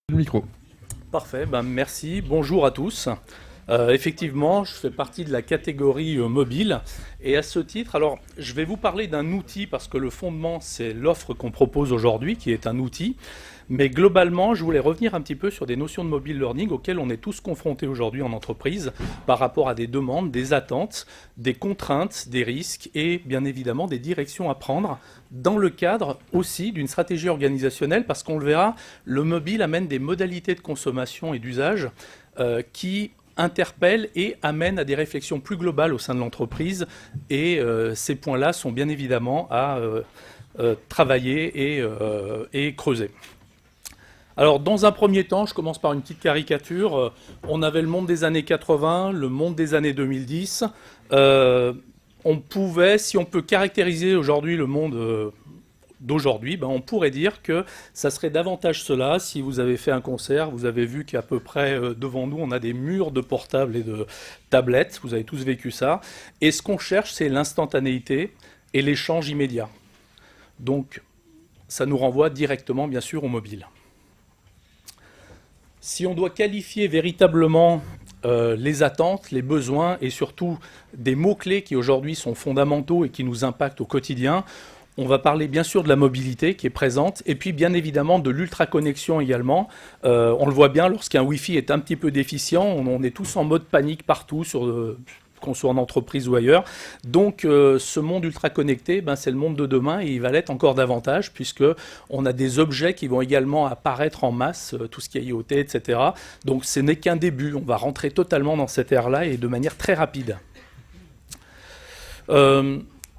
Le micro. Parfait, merci. Bonjour à tous. Effectivement, je fais partie de la catégorie mobile. Et à ce titre, alors, je vais vous parler d'un outil parce que le fondement, c'est l'offre qu'on propose aujourd'hui, qui est un outil. Mais globalement, je voulais revenir un petit peu sur des notions de mobile learning auxquelles on est tous confrontés aujourd'hui en entreprise par rapport à des demandes, des attentes, des contraintes, des risques et bien évidemment des directions à prendre dans le cadre aussi d'une stratégie organisationnelle parce qu'on le verra, le mobile amène des modalités de consommation et d'usage qui interpellent et amènent à des réflexions plus globales au sein de l'entreprise et ces points-là sont bien évidemment à travailler et creuser. Alors, dans un premier temps, je commence par une petite caricature. On avait le monde des années 80, le monde des années 2010. On pouvait, si on peut caractériser aujourd'hui le monde d'aujourd'hui, on pourrait dire que ça serait davantage cela. Si vous avez fait un concert, vous avez vu qu'à peu près devant nous, on a des murs de portables et de tablettes. Vous avez tous vécu ça. Et ce qu'on cherche, c'est l'instantanéité et l'échange immédiat. Donc, ça nous renvoie directement, bien sûr, au mobile. Si on doit qualifier véritablement les attentes, les besoins et surtout des mots-clés qui aujourd'hui sont fondamentaux et qui nous impactent au quotidien, on va parler bien sûr de la mobilité qui est présente et puis bien évidemment de l'ultra-connexion également. On le voit bien lorsqu'un Wi-Fi est un petit peu déficient, on est tous en mode panique partout qu'on soit en entreprise ou ailleurs. Donc ce monde ultra connecté, c'est le monde de demain et il va l'être encore davantage puisqu'on a des objets qui vont également apparaître en masse, tout ce qui est IoT, etc. Donc ce n'est qu'un début, on va rentrer totalement dans cette ère-là et de manière très rapide.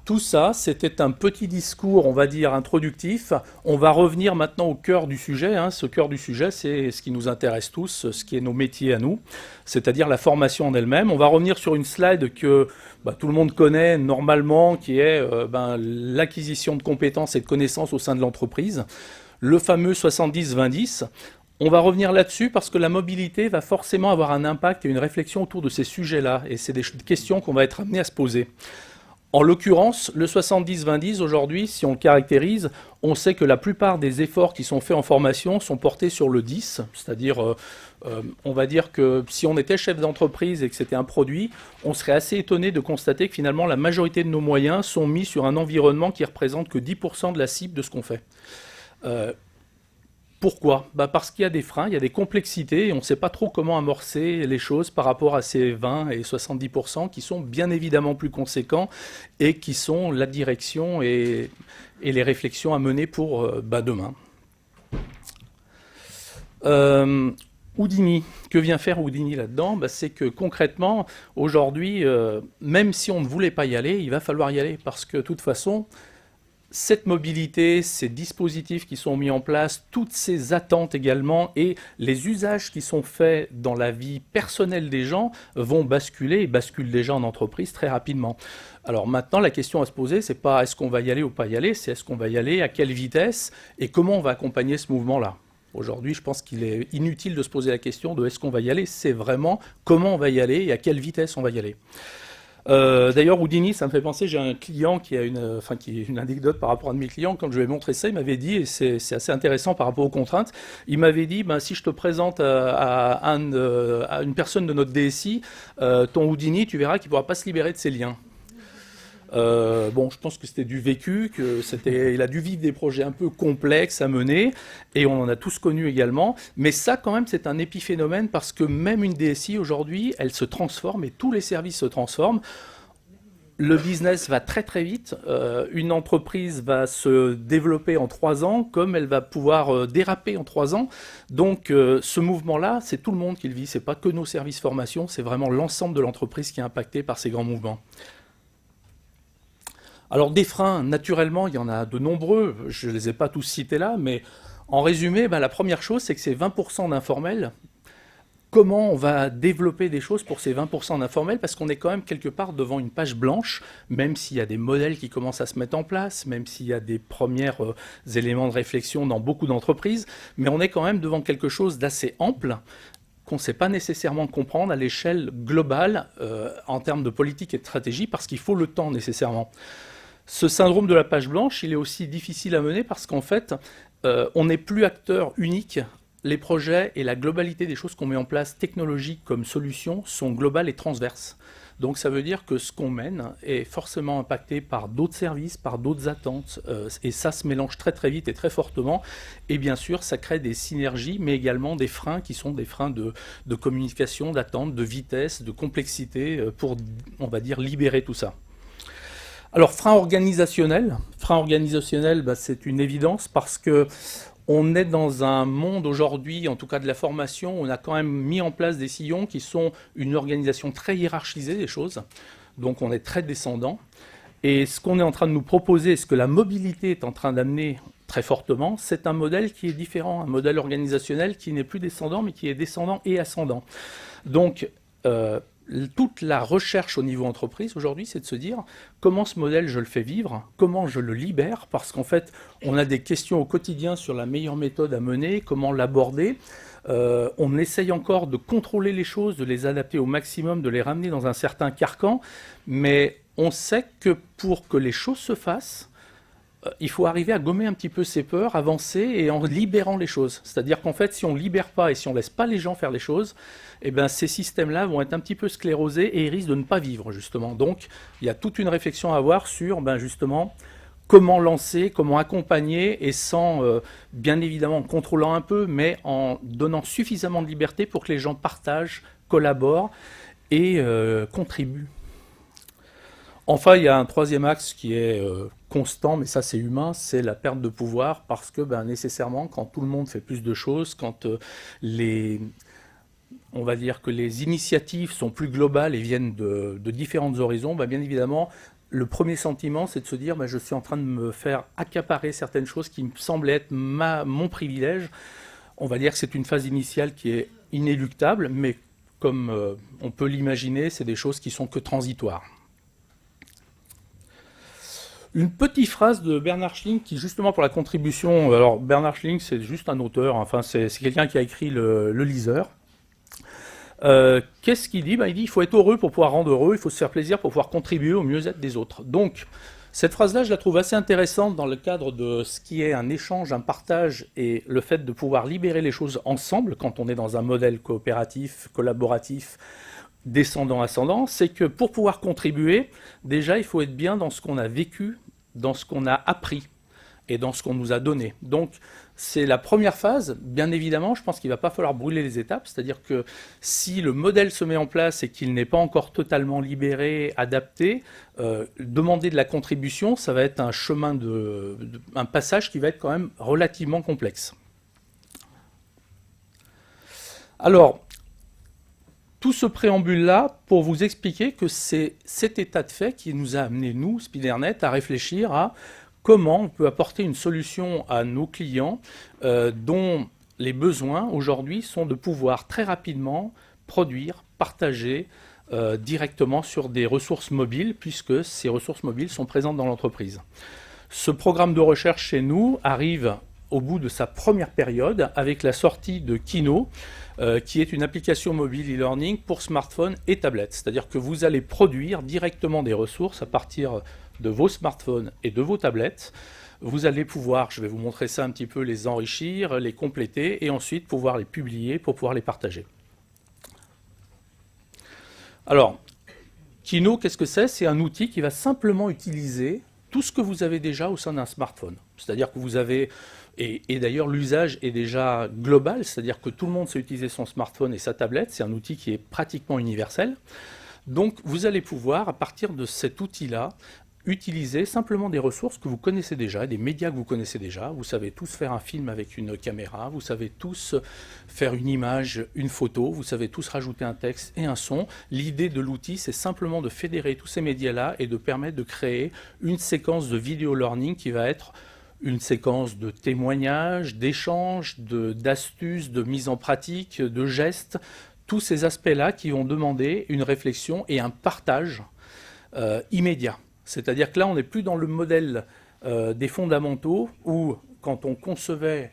Tout ça, c'était un petit discours, on va dire, introductif. On va revenir maintenant au cœur du sujet. Ce cœur du sujet, c'est ce qui nous intéresse tous, ce qui est nos métiers à nous, c'est-à-dire la formation en elle-même. On va revenir sur une slide que tout le monde connaît normalement, qui est l'acquisition de compétences et de connaissances au sein de l'entreprise. Le fameux 70-20-10. On va revenir là-dessus parce que la mobilité va forcément avoir un impact et une réflexion autour de ces sujets-là. Et c'est des questions qu'on va être amené à se poser. En l'occurrence, le 70-20-10, aujourd'hui, si on le caractérise, on sait que la plupart des efforts qui sont faits en formation sont portés sur le 10, c'est-à-dire, on va dire que si on était chef d'entreprise et que c'était un produit, on serait assez étonné de constater que finalement la majorité de nos moyens sont mis sur un environnement qui représente que 10% de la cible de ce qu'on fait. Pourquoi ? Parce qu'il y a des freins, il y a des complexités et on ne sait pas trop comment amorcer les choses par rapport à ces 20 et 70% qui sont bien évidemment plus conséquents et qui sont la direction et les réflexions à mener pour demain. Houdini, que vient faire Houdini là-dedans ? C'est que concrètement, aujourd'hui, même si on ne voulait pas y aller, il va falloir y aller parce que de toute façon, cette mobilité, ces dispositifs qui sont mis en place, toutes ces attentes également et les usages qui sont faits dans la vie personnelle des gens vont basculer et basculent déjà en entreprise très rapidement. Alors maintenant, la question à se poser, c'est pas est-ce qu'on va y aller ou pas y aller, c'est est-ce qu'on va y aller, à quelle vitesse et comment on va accompagner ce mouvement-là. Aujourd'hui, je pense qu'il est inutile de se poser la question de est-ce qu'on va y aller, c'est vraiment comment on va y aller et à quelle vitesse on va y aller. D'ailleurs, Houdini, ça me fait penser, j'ai un client qui a une anecdote par rapport à un de mes clients. Quand je lui ai montré ça, il m'avait dit, et c'est assez intéressant par rapport aux contraintes, il m'avait dit, si je te présente à une personne de notre DSI, ton Houdini, tu verras qu'il ne pourra pas se libérer de ses liens. Je pense que c'était du vécu, il a dû vivre des projets un peu complexes à mener, et on en a tous connu également. Mais ça, quand même, c'est un épiphénomène parce que même une DSI aujourd'hui, elle se transforme et tous les services se transforment. Le business va très très vite. Une entreprise va se développer en 3 ans, comme elle va pouvoir déraper en 3 ans. Donc, ce mouvement-là, c'est tout le monde qui le vit. C'est pas que nos services formation, c'est vraiment l'ensemble de l'entreprise qui est impacté par ces grands mouvements. Alors des freins, naturellement, il y en a de nombreux, je ne les ai pas tous cités là, mais en résumé, la première chose, c'est que ces 20% d'informels, comment on va développer des choses pour ces 20% d'informels ? Parce qu'on est quand même quelque part devant une page blanche, même s'il y a des modèles qui commencent à se mettre en place, même s'il y a des premiers éléments de réflexion dans beaucoup d'entreprises, mais on est quand même devant quelque chose d'assez ample, qu'on ne sait pas nécessairement comprendre à l'échelle globale en termes de politique et de stratégie, parce qu'il faut le temps nécessairement. Ce syndrome de la page blanche, il est aussi difficile à mener parce qu'en fait, on n'est plus acteur unique les projets et la globalité des choses qu'on met en place technologiques comme solutions sont globales et transverses. Donc ça veut dire que ce qu'on mène est forcément impacté par d'autres services, par d'autres attentes, et ça se mélange très très vite et très fortement. Et bien sûr, ça crée des synergies, mais également des freins qui sont des freins de communication, d'attente, de vitesse, de complexité, pour, on va dire, libérer tout ça. Alors, frein organisationnel, bah, c'est une évidence parce que on est dans un monde aujourd'hui, en tout cas de la formation, on a quand même mis en place des sillons qui sont une organisation très hiérarchisée des choses. Donc on est très descendant. Et ce qu'on est en train de nous proposer, ce que la mobilité est en train d'amener très fortement, c'est un modèle qui est différent, un modèle organisationnel qui n'est plus descendant, mais qui est descendant et ascendant. Donc, toute la recherche au niveau entreprise aujourd'hui, c'est de se dire comment ce modèle je le fais vivre, comment je le libère, parce qu'en fait, on a des questions au quotidien sur la meilleure méthode à mener, comment l'aborder. On essaye encore de contrôler les choses, de les adapter au maximum, de les ramener dans un certain carcan, mais on sait que pour que les choses se fassent, il faut arriver à gommer un petit peu ses peurs, avancer et en libérant les choses. C'est-à-dire qu'en fait, si on ne libère pas et si on ne laisse pas les gens faire les choses, eh ben, ces systèmes-là vont être un petit peu sclérosés et ils risquent de ne pas vivre, justement. Donc, il y a toute une réflexion à avoir sur, justement, comment lancer, comment accompagner et sans, bien évidemment, en contrôlant un peu, mais en donnant suffisamment de liberté pour que les gens partagent, collaborent et contribuent. Enfin, il y a un troisième axe qui est constant, mais ça c'est humain, c'est la perte de pouvoir, parce que nécessairement, quand tout le monde fait plus de choses, quand on va dire que les initiatives sont plus globales et viennent de différents horizons, bien évidemment, le premier sentiment, c'est de se dire je suis en train de me faire accaparer certaines choses qui me semblent être mon privilège. On va dire que c'est une phase initiale qui est inéluctable, mais comme on peut l'imaginer, c'est des choses qui sont que transitoires. Une petite phrase de Bernard Schlink qui, justement, pour la contribution... Alors, Bernard Schlink, c'est juste un auteur, enfin, c'est quelqu'un qui a écrit le liseur. Qu'est-ce qu'il dit ? Il dit il faut être heureux pour pouvoir rendre heureux, il faut se faire plaisir pour pouvoir contribuer au mieux-être des autres. Donc, cette phrase-là, je la trouve assez intéressante dans le cadre de ce qui est un échange, un partage et le fait de pouvoir libérer les choses ensemble quand on est dans un modèle coopératif, collaboratif, descendant-ascendant, c'est que pour pouvoir contribuer, déjà, il faut être bien dans ce qu'on a vécu, dans ce qu'on a appris et dans ce qu'on nous a donné. Donc, c'est la première phase. Bien évidemment, je pense qu'il ne va pas falloir brûler les étapes, c'est-à-dire que si le modèle se met en place et qu'il n'est pas encore totalement libéré, adapté, demander de la contribution, ça va être un chemin un passage qui va être quand même relativement complexe. Alors, tout ce préambule-là pour vous expliquer que c'est cet état de fait qui nous a amené, nous, SpiderNet, à réfléchir à comment on peut apporter une solution à nos clients dont les besoins aujourd'hui sont de pouvoir très rapidement produire, partager directement sur des ressources mobiles, puisque ces ressources mobiles sont présentes dans l'entreprise. Ce programme de recherche chez nous arrive au bout de sa première période avec la sortie de Kino, qui est une application mobile e-learning pour smartphone et tablette. C'est-à-dire que vous allez produire directement des ressources à partir de vos smartphones et de vos tablettes. Vous allez pouvoir, je vais vous montrer ça un petit peu, les enrichir, les compléter et ensuite pouvoir les publier pour pouvoir les partager. Alors, Kino, qu'est-ce que c'est ? C'est un outil qui va simplement utiliser tout ce que vous avez déjà au sein d'un smartphone. C'est-à-dire que vous avez... Et d'ailleurs, l'usage est déjà global, c'est-à-dire que tout le monde sait utiliser son smartphone et sa tablette. C'est un outil qui est pratiquement universel. Donc, vous allez pouvoir, à partir de cet outil-là, utiliser simplement des ressources que vous connaissez déjà, des médias que vous connaissez déjà. Vous savez tous faire un film avec une caméra, vous savez tous faire une image, une photo, vous savez tous rajouter un texte et un son. L'idée de l'outil, c'est simplement de fédérer tous ces médias-là et de permettre de créer une séquence de vidéo learning qui va être une séquence de témoignages, d'échanges, d'astuces, de mise en pratique, de gestes, tous ces aspects-là qui vont demander une réflexion et un partage immédiat. C'est-à-dire que là, on n'est plus dans le modèle des fondamentaux où, quand on concevait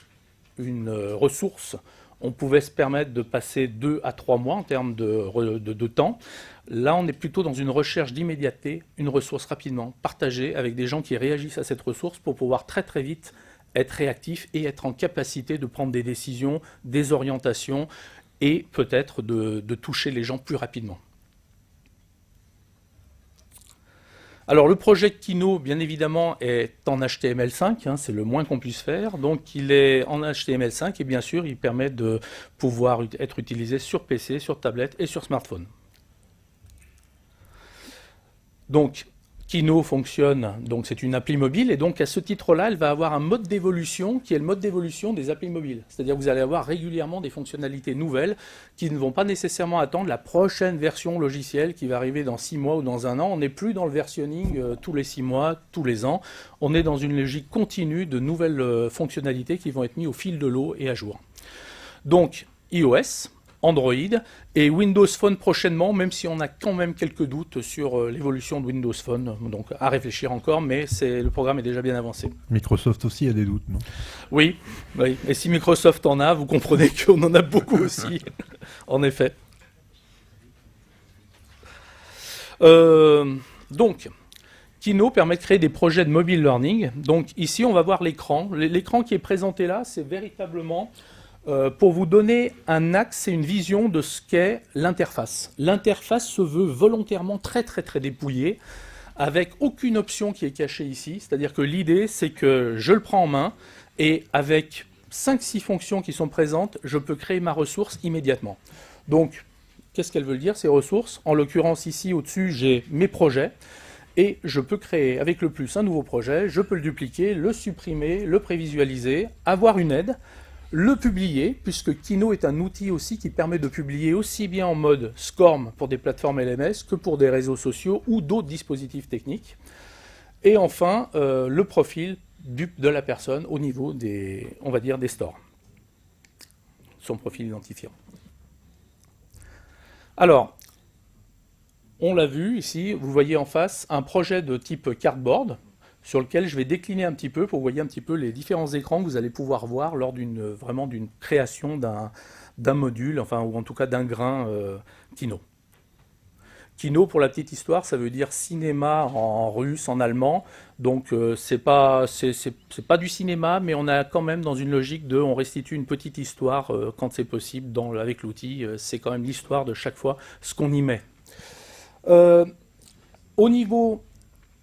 une ressource, on pouvait se permettre de passer 2 à 3 mois en termes de temps. Là, on est plutôt dans une recherche d'immédiateté, une ressource rapidement partagée avec des gens qui réagissent à cette ressource pour pouvoir très très vite être réactif et être en capacité de prendre des décisions, des orientations et peut-être de toucher les gens plus rapidement. Alors le projet Kino, bien évidemment, est en HTML5, hein, c'est le moins qu'on puisse faire. Donc il est en HTML5 et bien sûr il permet de pouvoir être utilisé sur PC, sur tablette et sur smartphone. Donc Kino fonctionne, donc c'est une appli mobile, et donc à ce titre-là, elle va avoir un mode d'évolution qui est le mode d'évolution des applis mobiles. C'est-à-dire que vous allez avoir régulièrement des fonctionnalités nouvelles qui ne vont pas nécessairement attendre la prochaine version logicielle qui va arriver dans 6 mois ou dans 1 an. On n'est plus dans le versionning tous les 6 mois, tous les ans. On est dans une logique continue de nouvelles fonctionnalités qui vont être mises au fil de l'eau et à jour. Donc iOS, Android et Windows Phone prochainement, même si on a quand même quelques doutes sur l'évolution de Windows Phone. Donc à réfléchir encore, mais le programme est déjà bien avancé. Microsoft aussi a des doutes, non? Oui, oui. Et si Microsoft en a, vous comprenez qu'on en a beaucoup aussi, en effet. Donc, Kino permet de créer des projets de mobile learning. Donc ici, on va voir l'écran. L'écran qui est présenté là, c'est véritablement pour vous donner un axe et une vision de ce qu'est l'interface. L'interface se veut volontairement très dépouillée, avec aucune option qui est cachée ici. C'est-à-dire que l'idée, c'est que je le prends en main, et avec 5-6 fonctions qui sont présentes, je peux créer ma ressource immédiatement. Donc, qu'est-ce qu'elles veulent dire, ces ressources? En l'occurrence, ici, au-dessus, j'ai mes projets, et je peux créer avec le plus un nouveau projet, je peux le dupliquer, le supprimer, le prévisualiser, avoir une aide, le publier, puisque Kino est un outil aussi qui permet de publier aussi bien en mode SCORM pour des plateformes LMS que pour des réseaux sociaux ou d'autres dispositifs techniques. Et enfin, le profil de la personne au niveau des, on va dire, des stores. Son profil identifiant. Alors, on l'a vu ici, vous voyez en face un projet de type cardboard, sur lequel je vais décliner un petit peu pour que vous voyez un petit peu les différents écrans que vous allez pouvoir voir lors vraiment d'une création d'un module, enfin, ou en tout cas d'un grain Kino. Kino, pour la petite histoire, ça veut dire cinéma en russe, en allemand. Donc c'est pas du cinéma, mais on a quand même dans une logique de on restitue une petite histoire quand c'est possible avec l'outil. C'est quand même l'histoire de chaque fois ce qu'on y met. Au niveau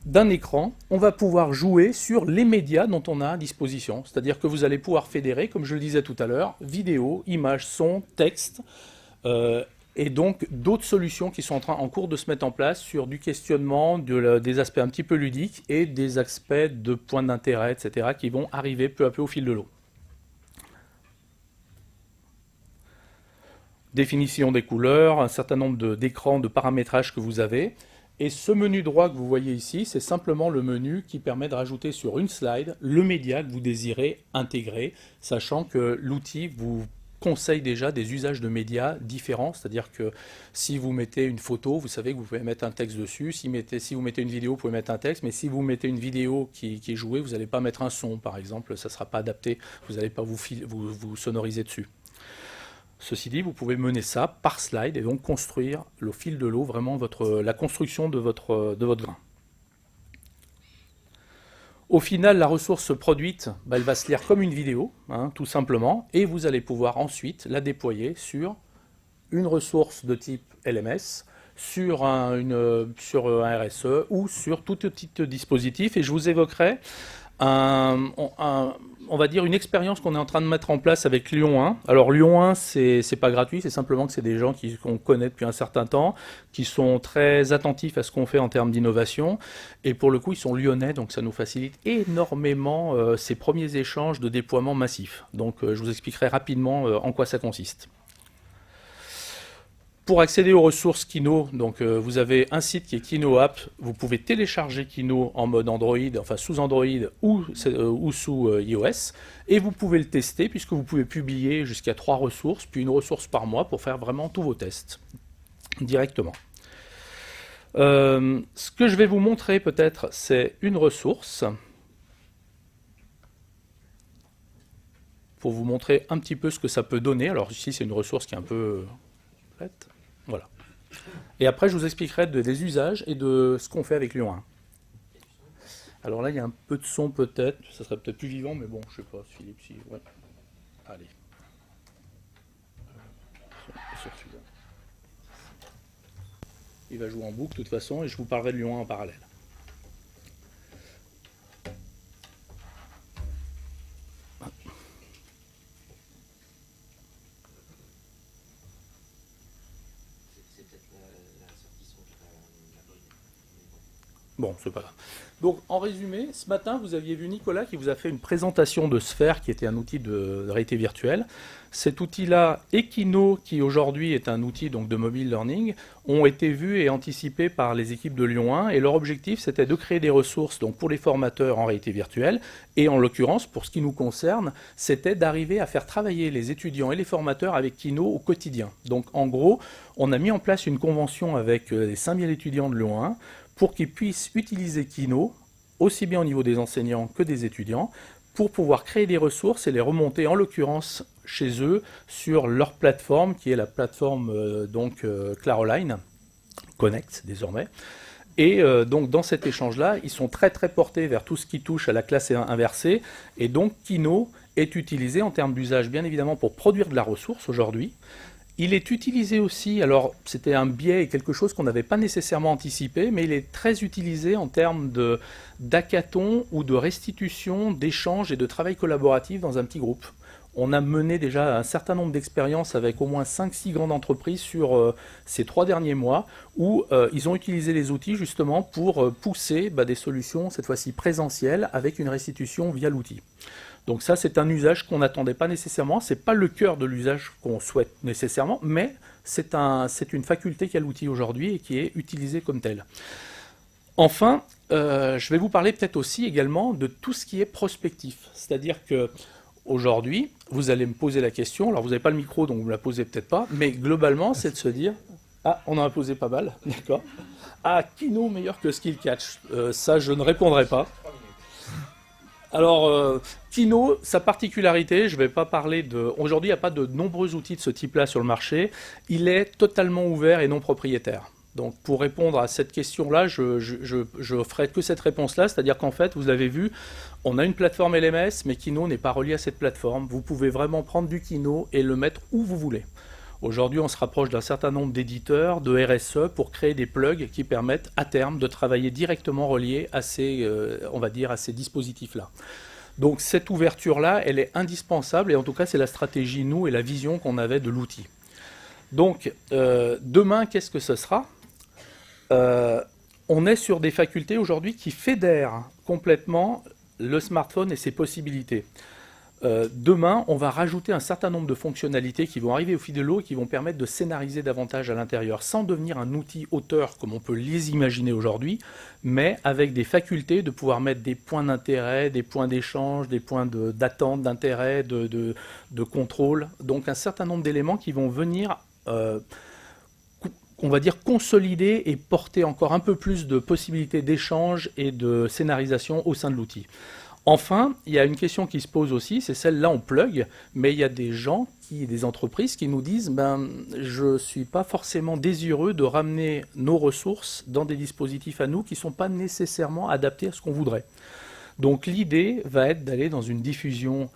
d'un écran, on va pouvoir jouer sur les médias dont on a à disposition. C'est-à-dire que vous allez pouvoir fédérer, comme je le disais tout à l'heure, vidéo, images, son, texte, et donc d'autres solutions qui sont en cours de se mettre en place sur du questionnement, des aspects un petit peu ludiques et des aspects de points d'intérêt, etc., qui vont arriver peu à peu au fil de l'eau. Définition des couleurs, un certain nombre d'écrans de paramétrage que vous avez. Et ce menu droit que vous voyez ici, c'est simplement le menu qui permet de rajouter sur une slide le média que vous désirez intégrer, sachant que l'outil vous conseille déjà des usages de médias différents, c'est-à-dire que si vous mettez une photo, vous savez que vous pouvez mettre un texte dessus, si vous mettez une vidéo, vous pouvez mettre un texte, mais si vous mettez une vidéo qui est jouée, vous n'allez pas mettre un son, par exemple, ça ne sera pas adapté, vous n'allez pas vous sonoriser dessus. Ceci dit, vous pouvez mener ça par slide et donc construire au fil de l'eau vraiment la construction de votre grain. Au final, la ressource produite, elle va se lire comme une vidéo, hein, tout simplement, et vous allez pouvoir ensuite la déployer sur une ressource de type LMS, sur un RSE ou sur tout petit dispositif. Et je vous évoquerai on va dire une expérience qu'on est en train de mettre en place avec Lyon 1. Alors Lyon 1, c'est pas gratuit, c'est simplement que c'est des gens qu'on connaît depuis un certain temps, qui sont très attentifs à ce qu'on fait en termes d'innovation, et pour le coup ils sont lyonnais, donc ça nous facilite énormément ces premiers échanges de déploiement massif. Donc je vous expliquerai rapidement en quoi ça consiste. Pour accéder aux ressources Kino, donc vous avez un site qui est Kino App. Vous pouvez télécharger Kino en mode Android, enfin sous Android ou sous iOS, et vous pouvez le tester puisque vous pouvez publier jusqu'à 3 ressources, puis une ressource par mois pour faire vraiment tous vos tests directement. Ce que je vais vous montrer peut-être, c'est une ressource pour vous montrer un petit peu ce que ça peut donner. Alors ici, c'est une ressource qui est un peu complète. Voilà. Et après, je vous expliquerai des usages et de ce qu'on fait avec Lyon 1. Alors là, il y a un peu de son peut-être, ça serait peut-être plus vivant, mais bon, je sais pas, Philippe, si... Ouais. Allez. Sur celui-là. Il va jouer en boucle de toute façon, et je vous parlerai de Lyon 1 en parallèle. Bon, c'est pas grave. Donc, en résumé, ce matin, vous aviez vu Nicolas qui vous a fait une présentation de Sphere, qui était un outil de réalité virtuelle. Cet outil-là, et Kino, qui aujourd'hui est un outil donc, de mobile learning, ont été vus et anticipés par les équipes de Lyon 1. Et leur objectif, c'était de créer des ressources donc, pour les formateurs en réalité virtuelle. Et en l'occurrence, pour ce qui nous concerne, c'était d'arriver à faire travailler les étudiants et les formateurs avec Kino au quotidien. Donc, en gros, on a mis en place une convention avec les 5000 étudiants de Lyon 1 pour qu'ils puissent utiliser Kino, aussi bien au niveau des enseignants que des étudiants, pour pouvoir créer des ressources et les remonter, en l'occurrence, chez eux, sur leur plateforme, qui est la plateforme Claroline, Connect désormais. Et donc dans cet échange-là, ils sont très très portés vers tout ce qui touche à la classe inversée. Et donc Kino est utilisé en termes d'usage, bien évidemment, pour produire de la ressource aujourd'hui. Il est utilisé aussi, alors c'était un biais et quelque chose qu'on n'avait pas nécessairement anticipé, mais il est très utilisé en termes d'hackathon ou de restitution, d'échange et de travail collaboratif dans un petit groupe. On a mené déjà un certain nombre d'expériences avec au moins 5-6 grandes entreprises sur ces 3 derniers mois où ils ont utilisé les outils justement pour pousser des solutions, cette fois-ci présentielles, avec une restitution via l'outil. Donc ça, c'est un usage qu'on n'attendait pas nécessairement. Ce n'est pas le cœur de l'usage qu'on souhaite nécessairement, mais c'est une faculté qu'a l'outil aujourd'hui et qui est utilisée comme telle. Enfin, je vais vous parler peut-être aussi également de tout ce qui est prospectif. C'est-à-dire que aujourd'hui, vous allez me poser la question, alors vous n'avez pas le micro, donc vous ne me la posez peut-être pas, mais globalement, c'est de se dire... Ah, on en a posé pas mal, d'accord. Ah, Kino meilleur que Skill Catch. Ça, je ne répondrai pas. Alors, Kino, sa particularité, je ne vais pas parler de... Aujourd'hui, il n'y a pas de nombreux outils de ce type-là sur le marché. Il est totalement ouvert et non propriétaire. Donc, pour répondre à cette question-là, je ferai que cette réponse-là, c'est-à-dire qu'en fait, vous l'avez vu, on a une plateforme LMS, mais Kino n'est pas relié à cette plateforme. Vous pouvez vraiment prendre du Kino et le mettre où vous voulez. Aujourd'hui, on se rapproche d'un certain nombre d'éditeurs, de RSE, pour créer des plugs qui permettent à terme de travailler directement reliés à ces, on va dire, à ces dispositifs-là. Donc cette ouverture-là, elle est indispensable et en tout cas, c'est la stratégie, nous, et la vision qu'on avait de l'outil. Donc demain, qu'est-ce que ce sera ? On est sur des facultés aujourd'hui qui fédèrent complètement le smartphone et ses possibilités. Demain, on va rajouter un certain nombre de fonctionnalités qui vont arriver au fil de l'eau et qui vont permettre de scénariser davantage à l'intérieur, sans devenir un outil auteur comme on peut les imaginer aujourd'hui, mais avec des facultés de pouvoir mettre des points d'intérêt, des points d'échange, des points d'attente, d'intérêt, de contrôle. Donc un certain nombre d'éléments qui vont venir, on va dire, consolider et porter encore un peu plus de possibilités d'échange et de scénarisation au sein de l'outil. Enfin, il y a une question qui se pose aussi, c'est celle-là on plug, mais il y a des gens, des entreprises qui nous disent je ne suis pas forcément désireux de ramener nos ressources dans des dispositifs à nous qui ne sont pas nécessairement adaptés à ce qu'on voudrait. Donc l'idée va être d'aller dans une diffusion,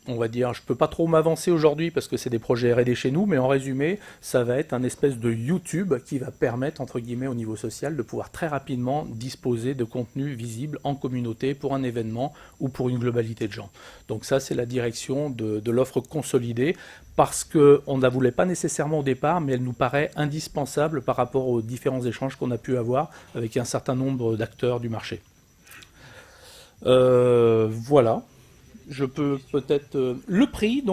on va dire, je ne peux pas trop m'avancer aujourd'hui parce que c'est des projets R&D chez nous, mais en résumé, ça va être un espèce de YouTube qui va permettre, entre guillemets, au niveau social, de pouvoir très rapidement disposer de contenu visible en communauté pour un événement ou pour une globalité de gens. Donc ça, c'est la direction de l'offre consolidée parce qu'on ne la voulait pas nécessairement au départ, mais elle nous paraît indispensable par rapport aux différents échanges qu'on a pu avoir avec un certain nombre d'acteurs du marché. Voilà. Je peux peut-être... le prix,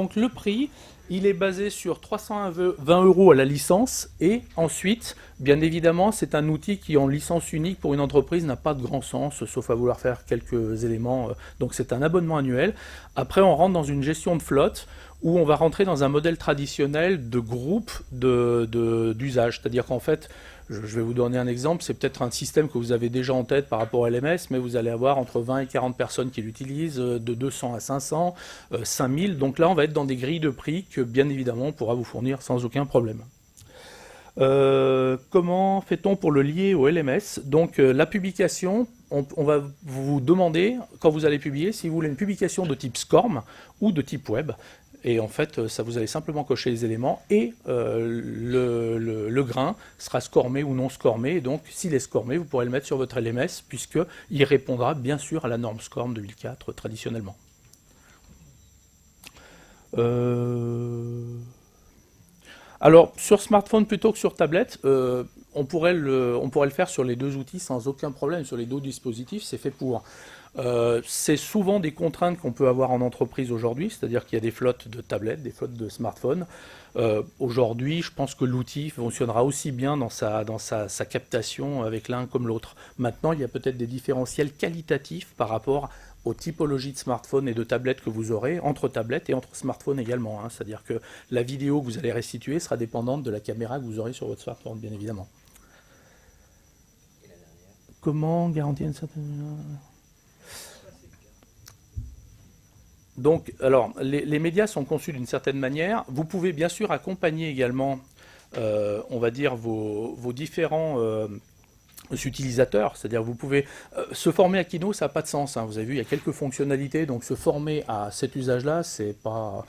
il est basé sur 320 € à la licence. Et ensuite, bien évidemment, c'est un outil qui, en licence unique pour une entreprise, n'a pas de grand sens, sauf à vouloir faire quelques éléments. Donc c'est un abonnement annuel. Après, on rentre dans une gestion de flotte où on va rentrer dans un modèle traditionnel de groupe d'usage. C'est-à-dire qu'en fait, je vais vous donner un exemple, c'est peut-être un système que vous avez déjà en tête par rapport à LMS, mais vous allez avoir entre 20 et 40 personnes qui l'utilisent, de 200 à 500, 5000. Donc là, on va être dans des grilles de prix que, bien évidemment, on pourra vous fournir sans aucun problème. Comment fait-on pour le lier au LMS? Donc la publication, on va vous demander, quand vous allez publier, si vous voulez une publication de type SCORM ou de type web. Et en fait, ça vous allez simplement cocher les éléments et le grain sera scormé ou non scormé. Et donc, s'il est scormé, vous pourrez le mettre sur votre LMS puisqu'il répondra bien sûr à la norme SCORM 2004 traditionnellement. Alors, sur smartphone plutôt que sur tablette, on pourrait le faire sur les deux outils sans aucun problème. Sur les deux dispositifs, c'est fait pour. C'est souvent des contraintes qu'on peut avoir en entreprise aujourd'hui, c'est-à-dire qu'il y a des flottes de tablettes, des flottes de smartphones. Aujourd'hui, je pense que l'outil fonctionnera aussi bien dans sa captation avec l'un comme l'autre. Maintenant, il y a peut-être des différentiels qualitatifs par rapport aux typologies de smartphones et de tablettes que vous aurez, entre tablettes et entre smartphones également. Hein. C'est-à-dire que la vidéo que vous allez restituer sera dépendante de la caméra que vous aurez sur votre smartphone, bien évidemment. Comment garantir une certaine... Donc, alors, les médias sont conçus d'une certaine manière. Vous pouvez bien sûr accompagner également, on va dire, vos différents utilisateurs. C'est-à-dire, vous pouvez se former à Kino, ça n'a pas de sens. Hein. Vous avez vu, il y a quelques fonctionnalités, donc se former à cet usage-là, c'est pas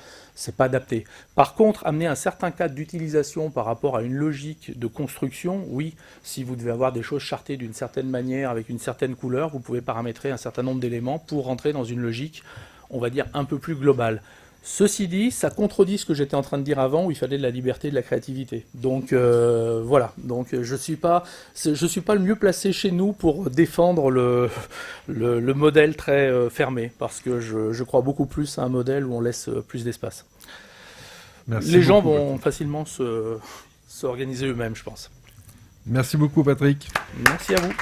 adapté. Par contre, amener un certain cadre d'utilisation par rapport à une logique de construction, oui, si vous devez avoir des choses chartées d'une certaine manière, avec une certaine couleur, vous pouvez paramétrer un certain nombre d'éléments pour rentrer dans une logique, on va dire, un peu plus global. Ceci dit, ça contredit ce que j'étais en train de dire avant, où il fallait de la liberté et de la créativité. Donc voilà, donc je suis pas le mieux placé chez nous pour défendre le modèle très fermé, parce que je crois beaucoup plus à un modèle où on laisse plus d'espace. Les gens vont facilement s'organiser eux-mêmes, je pense. Merci beaucoup, Patrick. Merci à vous.